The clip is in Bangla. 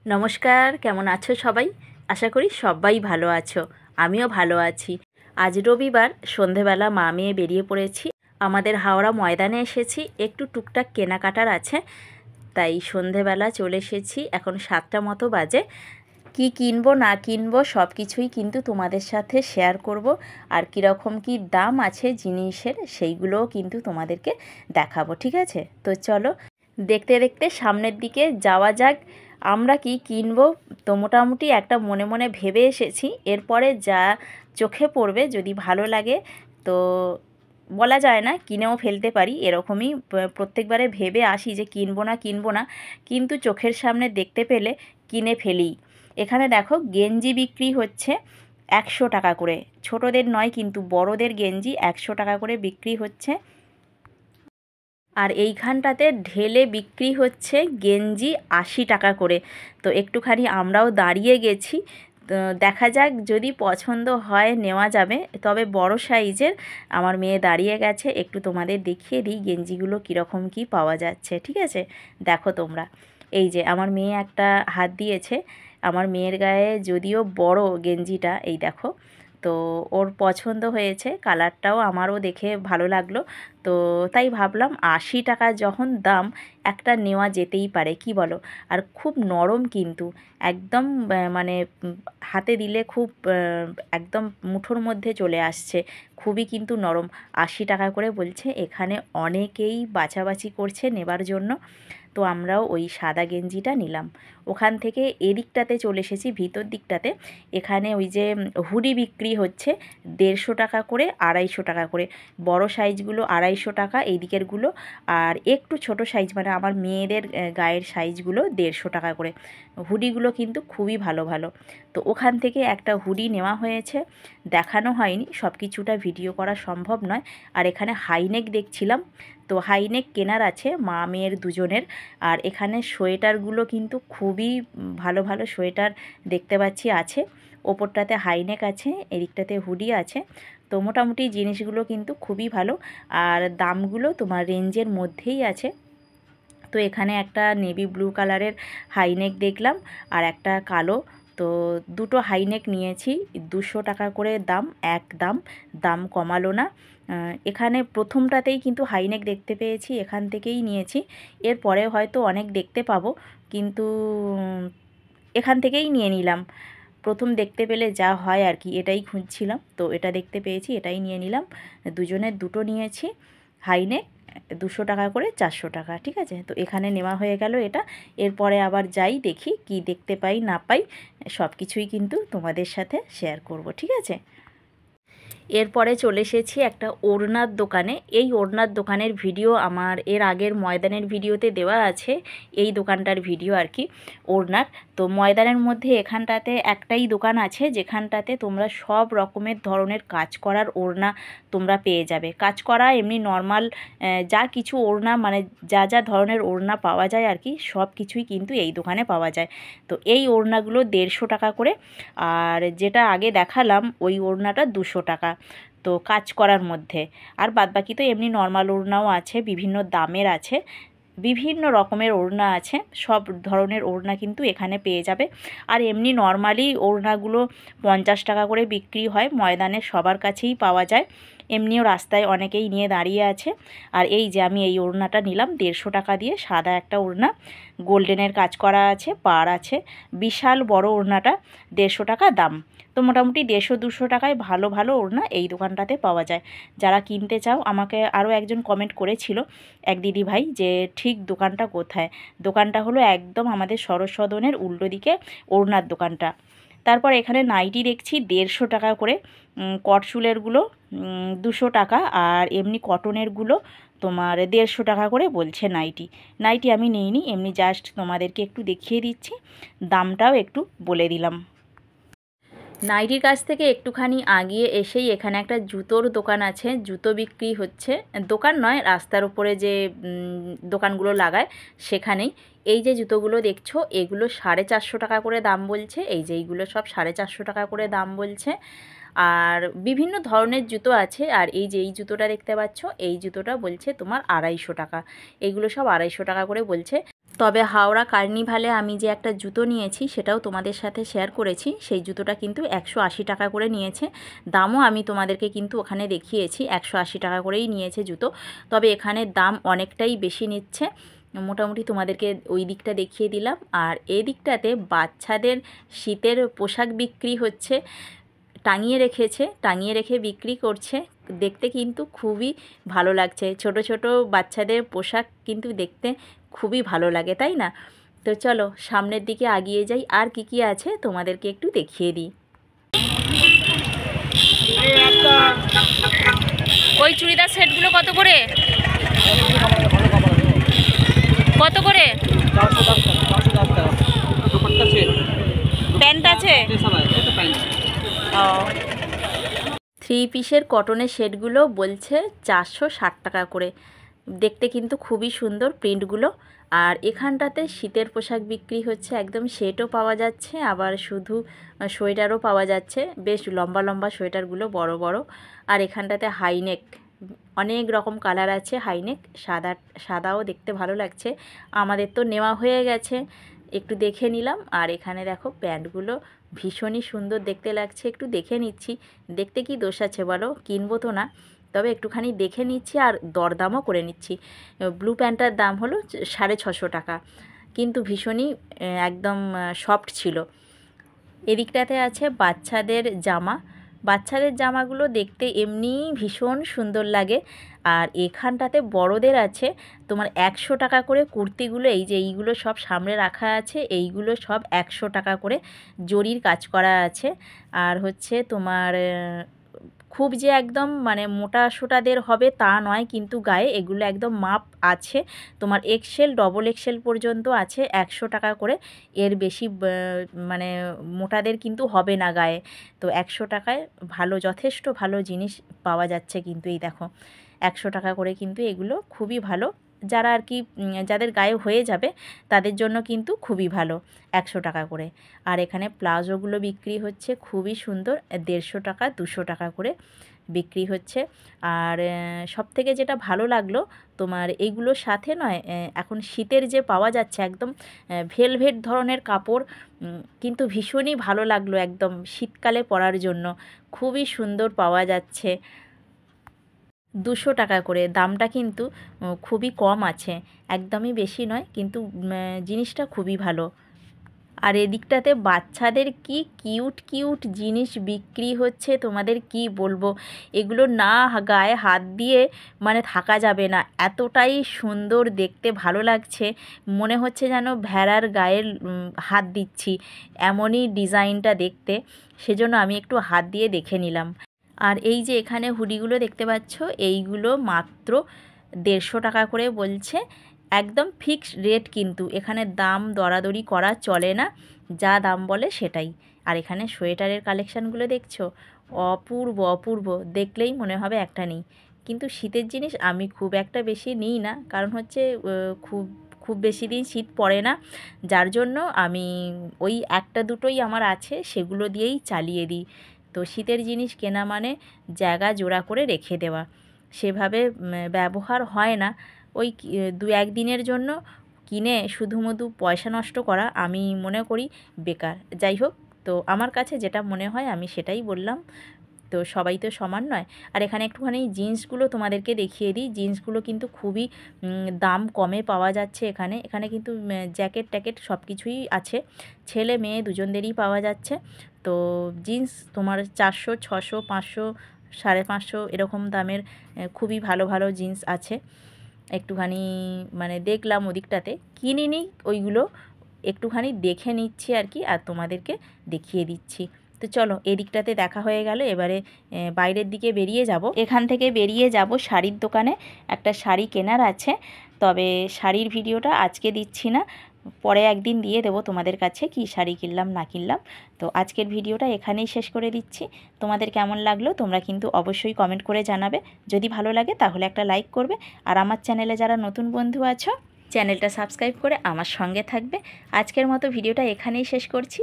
নমস্কার, কেমন আছো সবাই? আশা করি সবাই ভালো আছো। আমিও ভালো আছি। আজ রবিবার সন্ধেবেলা মা মেয়ে বেরিয়ে পড়েছি। আমাদের হাওড়া ময়দানে এসেছি, একটু টুকটাক কেনাকাটার আছে, তাই সন্ধেবেলা চলে এসেছি। এখন 7টা মতো বাজে। কি কিনবো না কিনবো সব কিছুই কিন্তু তোমাদের সাথে শেয়ার করব। আর কীরকম কি দাম আছে জিনিসের সেইগুলোও কিন্তু তোমাদেরকে দেখাবো, ঠিক আছে? তো চলো দেখতে দেখতে সামনের দিকে যাওয়া যাক। আমরা কি কিনবো তো মোটামুটি একটা মনে মনে ভেবে এসেছি। এরপরে যা চোখে পড়বে, যদি ভালো লাগে তো বলা যায় না, কিনেও ফেলতে পারি। এরকমই প্রত্যেকবারে ভেবে আসি যে কিনবো না, কিন্তু চোখের সামনে দেখতে পেলে কিনে ফেলি। এখানে দেখো গেঞ্জি বিক্রি হচ্ছে 100 টাকা করে। ছোটদের নয় কিন্তু, বড়দের গেঞ্জি 100 টাকা করে বিক্রি হচ্ছে। আর এইখানটাতে ঢেলে বিক্রি হচ্ছে গেঞ্জি 80 টাকা করে। তো একটুখানি আমরাও দাঁড়িয়ে গেছি। তো দেখা যাক, যদি পছন্দ হয় নেওয়া যাবে। তবে বড় সাইজের আমার মেয়ে দাঁড়িয়ে গেছে, একটু তোমাদের দেখিয়ে দিই গেঞ্জিগুলো কীরকম কি পাওয়া যাচ্ছে, ঠিক আছে? দেখো তোমরা, এই যে আমার মেয়ে একটা হাত দিয়েছে। আমার মেয়ের গায়ে যদিও বড় গেঞ্জিটা, এই দেখো। তো ওর পছন্দ হয়েছে, কালারটাও আমারও দেখে ভালো লাগলো। তো তাই ভাবলাম 80 টাকা যখন দাম, একটা নেওয়া যেতেই পারে, কি বলো? আর খুব নরম কিন্তু, একদম মানে হাতে দিলে খুব একদম মুঠোর মধ্যে চলে আসছে। খুবই কিন্তু নরম। 80 টাকা করে বলছে। এখানে অনেকেই বাছাবাছি করছে নেবার জন্য। তো আমরাও ওই সাদা গেঞ্জিটা নিলাম। ওখান থেকে এদিকটাতে চলে এসেছি, ভিতর দিকটাতে। এখানে ওই যে হুডি বিক্রি হচ্ছে 150 টাকা করে, 250 টাকা করে। বড় সাইজগুলো 250 টাকা এই দিকেরগুলো, আর একটু ছোট সাইজ মানে আমার মেয়েদের গায়ের সাইজগুলো 150 টাকা করে। হুডিগুলো কিন্তু খুবই ভালো ভালো। তো ওখান থেকে একটা হুডি নেওয়া হয়েছে। দেখানো হয়নি, সব কিছুটা ভিডিও করা সম্ভব নয়। আর এখানে হাইনেক দেখছিলাম, তো হাইনেক কেনার আছে মা মেয়ের দুজনের। আর এখানে সোয়েটারগুলো কিন্তু খুবই ভালো ভালো সোয়েটার দেখতে পাচ্ছি আছে। ওপরটাতে হাইনেক আছে, এদিকটাতে হুডি আছে। তো মোটামুটি জিনিসগুলো কিন্তু খুবই ভালো, আর দামগুলো তোমার রেঞ্জের মধ্যেই আছে। তো এখানে একটা নেভি ব্লু কালারের হাইনেক দেখলাম, আর একটা কালো। তো দুটো হাইনেক নিয়েছি, 200 টাকা করে দাম, একদম দাম কমালো না। এখানে প্রথমটাতেই কিন্তু হাইনেক দেখতে পেয়েছি, এখান থেকেই নিয়েছি। এরপরে হয়তো অনেক দেখতে পাবো, কিন্তু এখান থেকেই নিয়ে নিলাম। প্রথম দেখতে পেলে যা হয় আর কি, এটাই খুঁজছিলাম, তো এটা দেখতে পেয়েছি, এটাই নিয়ে নিলাম। দুজনের দুটো নিয়েছি হাইনেক, 200 টাকা করে, 400 টাকা, ঠিক আছে? তো এখানে নেওয়া হয়ে গেল এটা। এরপরে আবার যাই, দেখি কি দেখতে পাই না পাই, সব কিছুই কিন্তু তোমাদের সাথে শেয়ার করব, ঠিক আছে? এরপরে চলে এসেছি একটা ওড়নার দোকানে। এই ওড়নার দোকানের ভিডিও আমার এর আগের ময়দানের ভিডিওতে দেওয়া আছে, এই দোকানটার ভিডিও আর কি, ওড়নার। তো ময়দানের মধ্যে এখানটাতে একটাই দোকান আছে, যেখানটাতে তোমরা সব রকমের ধরনের কাজ করার ওড়না তোমরা পেয়ে যাবে। কাজ করা এমনি নর্মাল যা কিছু ওড়না, মানে যা যা ধরনের ওড়না পাওয়া যায় আর কি, সব কিছুই কিন্তু এই দোকানে পাওয়া যায়। তো এই ওড়নাগুলো 150 টাকা করে, আর যেটা আগে দেখালাম ওই ওড়নাটা 200 টাকা। তো কাজ করার মধ্যে, আর বাদবাকি তো এমনি নর্মাল ওড়নাও আছে, বিভিন্ন দামের আছে, বিভিন্ন রকমের ওড়না আছে। সব ধরনের ওড়না কিন্তু এখানে পেয়ে যাবে। আর এমনি নর্মালি ওড়নাগুলো 50 টাকা করে বিক্রি হয়, ময়দানে সবার কাছেই পাওয়া যায়। এমনিও রাস্তায় অনেকেই নিয়ে দাঁড়িয়ে আছে। আর এই যে আমি এই ওড়নাটা নিলাম 150 টাকা দিয়ে, সাদা একটা ওড়না, গোল্ডেনের কাজ করা আছে, পাড় আছে, বিশাল বড় ওড়নাটা, 150 টাকা দাম। তো মোটামুটি 150-200 টাকায় ভালো ভালো ওড়না এই দোকানটাতে পাওয়া যায়। যারা কিনতে চাও, আমাকে আরও একজন কমেন্ট করেছিল, এক দিদি ভাই, যে ঠিক দোকানটা কোথায়। দোকানটা হলো একদম আমাদের সরোজ সদনের উল্টো দিকে ওড়নার দোকানটা। তারপর এখানে নাইটি দেখছি 150 টাকা করে, কটসুলেরগুলো 200 টাকা, আর এমনি কটনেরগুলো তোমার 150 টাকা করে বলছে। নাইটি নাইটি আমি নিইনি, এমনি জাস্ট তোমাদেরকে একটু দেখিয়ে দিচ্ছি, দামটাও একটু বলে দিলাম। নাইটির কাছ থেকে একটুখানি আগিয়ে এসেই এখানে একটা জুতোর দোকান আছে, জুতো বিক্রি হচ্ছে। দোকান নয়, রাস্তার উপরে যে দোকানগুলো লাগায় সেখানেই। এই যে জুতোগুলো দেখছো, এগুলো 450 টাকা করে দাম বলছে। এই যে এইগুলো সব 450 টাকা করে দাম বলছে। আর বিভিন্ন ধরনের জুতো আছে। আর এই যে এই জুতোটা দেখতে পাচ্ছ, এই জুতোটা বলছে তোমার 250 টাকা। এইগুলো সব 250 টাকা করে বলছে। তবে হাওড়া কার্নিভালে আমি যে একটা জুতো নিয়েছি সেটাও তোমাদের সাথে শেয়ার করেছি। সেই জুতোটা কিন্তু 180 টাকা করে নিয়েছে। দামও আমি তোমাদেরকে কিন্তু ওখানে দেখিয়েছি, 180 টাকা করেই নিয়েছে জুতো। তবে এখানে দাম অনেকটাই বেশি নিচ্ছে। মোটামুটি তোমাদেরকে ওই দিকটা দেখিয়ে দিলাম। আর এই দিকটাতে বাচ্চাদের শীতের পোশাক বিক্রি হচ্ছে, টাঙিয়ে রেখেছে, টাঙিয়ে রেখে বিক্রি করছে। দেখতে কিন্তু খুবই ভালো লাগছে। ছোট ছোট বাচ্চাদের পোশাক কিন্তু দেখতে খুবই ভালো লাগে, তাই না? তো চলো সামনের দিকে এগিয়ে যাই, আর কি কি আছে তোমাদেরকে একটু দেখিয়ে দিই। ওই চুড়িদার সেটগুলো কত করে? কত করে? প্যান্ট আছে? ও, 3 পিসের কটনের সেটগুলো বলছে 460 টাকা করে। দেখতে কিন্তু খুবই সুন্দর প্রিন্টগুলো। আর এখানটাতে শীতের পোশাক বিক্রি হচ্ছে, একদম সেটও পাওয়া যাচ্ছে, আবার শুধু সোয়েটারও পাওয়া যাচ্ছে। বেশ লম্বা লম্বা সোয়েটারগুলো, বড় বড়। আর এখানটাতে হাইনেক, অনেক রকম কালার আছে। হাইনেক সাদাও দেখতে ভালো লাগছে। আমাদের তো নেওয়া হয়ে গেছে, একটু দেখে নিলাম। আর এখানে দেখো প্যান্টগুলো ভীষণই সুন্দর দেখতে লাগছে, একটু দেখে নিচ্ছি। দেখতে কি দোষ আছে বলো, কিনবো তো না, তবে একটুখানি দেখে নিচ্ছি আর দরদামও করে নিচ্ছি। ব্লু প্যান্টটার দাম হলো 650 টাকা, কিন্তু ভীষণই একদম সফট ছিল। এদিকটাতে আছে বাচ্চাদের জামা। বাচ্চাদের জামাগুলো দেখতে এমনিই ভীষণ সুন্দর লাগে। আর এখানটাতে বড়দের আছে তোমার 100 টাকা করে কুর্তিগুলো। এই যে এইগুলো সব সামনে রাখা আছে, এইগুলো সব 100 টাকা করে, জরির কাজ করা আছে। আর হচ্ছে তোমার খুব যে একদম মানে মোটা সোটাদের হবে তা নয়, কিন্তু গায়ে এগুলো একদম মাপ আছে। তোমার এক্সেল, ডবল এক্সেল পর্যন্ত আছে 100 টাকা করে। এর বেশি মানে মোটাদের কিন্তু হবে না গায়ে। তো 100 টাকায় ভালো, যথেষ্ট ভালো জিনিস পাওয়া যাচ্ছে কিন্তু। এই দেখো 100 টাকা করে কিন্তু এগুলো খুবই ভালো। যারা আর কি যাদের গায়ে হয়ে যাবে তাদের জন্য কিন্তু খুবই ভালো, 100 টাকা করে। আর এখানে প্লাজোগুলো বিক্রি হচ্ছে খুবই সুন্দর, 150 টাকা 200 টাকা করে বিক্রি হচ্ছে। আর সবথেকে যেটা ভালো লাগলো তোমার, এইগুলোর সাথে নয়, এখন শীতের যে পাওয়া যাচ্ছে একদম ভেলভেট ধরনের কাপড়, কিন্তু ভীষণই ভালো লাগলো একদম শীতকালে পরার জন্য। খুবই সুন্দর পাওয়া যাচ্ছে, 200 টাকা করে। দামটা কিন্তু খুবই কম আছে, একদমই বেশি নয়, কিন্তু জিনিসটা খুবই ভালো। আর এদিকটাতে বাচ্চাদের কি কিউট কিউট জিনিস বিক্রি হচ্ছে, তোমাদের কি বলবো। এগুলো না গায়ে হাত দিয়ে মানে থাকা যাবে না, এতটাই সুন্দর দেখতে, ভালো লাগছে। মনে হচ্ছে যেন ভেড়ার গায়ে হাত দিচ্ছি, এমনই ডিজাইনটা দেখতে। সেজন্য আমি একটু হাত দিয়ে দেখে নিলাম। আর এই যে এখানে হুডিগুলো দেখতে পাচ্ছ, এইগুলো মাত্র 150 টাকা করে বলছে। একদম ফিক্সড রেট, কিন্তু এখানে দাম দরাদরি করা চলে না, যা দাম বলে সেটাই। আর এখানে সোয়েটারের কালেকশানগুলো দেখছো, অপূর্ব অপূর্ব, দেখলেই মনে হবে একটা নেই। কিন্তু শীতের জিনিস আমি খুব একটা বেশি নিই না, কারণ হচ্ছে খুব খুব বেশি দিন শীত পড়ে না, যার জন্য আমি ওই একটা দুটোই আমার আছে, সেগুলো দিয়েই চালিয়ে দিই। তো শীতের জিনিস কেনা মানে জায়গা জোড়া করে রেখে দেওয়া, সেভাবে ব্যবহার হয় না। ওই 2-1 দিনের জন্য কিনে শুধুমধু পয়সা নষ্ট করা আমি মনে করি বেকার। যাই হোক, তো আমার কাছে যেটা মনে হয় আমি সেটাই বললাম। তো সবাই তো সমান নয়। আর এখানে একটুখানি জিন্সগুলো তোমাদেরকে দেখিয়ে দিই। জিন্সগুলো কিন্তু খুবই দাম কমে পাওয়া যাচ্ছে এখানে। এখানে কিন্তু জ্যাকেট ট্যাকেট সব কিছুই আছে, ছেলে মেয়ে দুজনদেরই পাওয়া যাচ্ছে। তো জিন্স তোমার 400, 600, 500, 550 এরকম দামের খুবই ভালো ভালো জিন্স আছে। একটুখানি মানে দেখলাম ওদিকটাতে, কিনিনি ওইগুলো, একটুখানি দেখে নিচ্ছি আর কি, আর তোমাদেরকে দেখিয়ে দিচ্ছি। তো চলো এদিকটাতে দেখা হয়ে গেল, এবারে বাইরের দিকে বেরিয়ে যাব। এখান থেকে বেরিয়ে যাব শাড়ির দোকানে, একটা শাড়ি কেনার আছে। তবে শাড়ির ভিডিওটা আজকে দিচ্ছি না, পরে একদিন দিয়ে দেবো তোমাদের কাছে কি শাড়ি কিনলাম না কিনলাম। তো আজকের ভিডিওটা এখানেই শেষ করে দিচ্ছি। তোমাদের কেমন লাগলো তোমরা কিন্তু অবশ্যই কমেন্ট করে জানাবে। যদি ভালো লাগে তাহলে একটা লাইক করবে। আর আমার চ্যানেলে যারা নতুন বন্ধু আছো, চ্যানেলটা সাবস্ক্রাইব করে আমার সঙ্গে থাকবে। আজকের মতো ভিডিওটা এখানেই শেষ করছি।